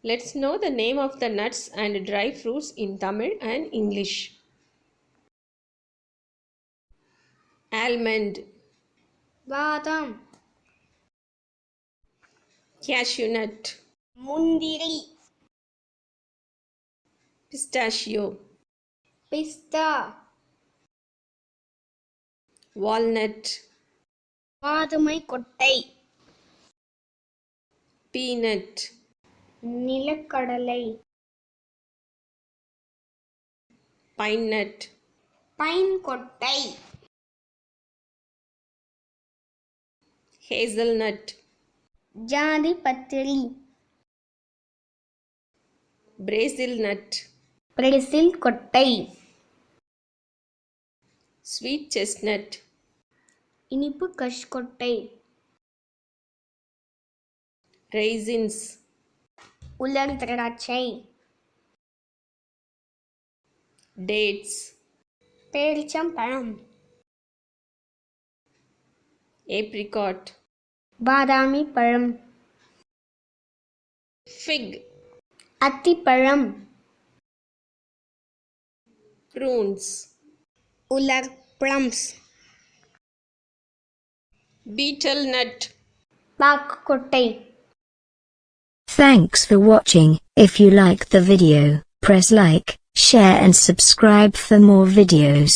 Let's know the name of the nuts and dry fruits in Tamil and English. Almond, பாதாம், cashew nut, முந்திரி, pistachio, பிஸ்தா, walnut, Mathumai கொட்டை, peanut, நிலக்கடலை, pine nut, pine கொட்டை, hazelnut, ஜாதி பத்திரி, Brazil nut, Brazil கொட்டை, sweet chestnut, இனிப்பு கஷ்கொட்டை, raisins, உலர் திராட்சை, dates, பேரிச்சம்பழம், apricot, பாதாமி பழம், fig, அத்திப்பழம், prunes, உலர் பிளம்ஸ், betel nut. பாக்கு கொட்டை. Thanks for watching. If you like the video, press like, share and subscribe for more videos.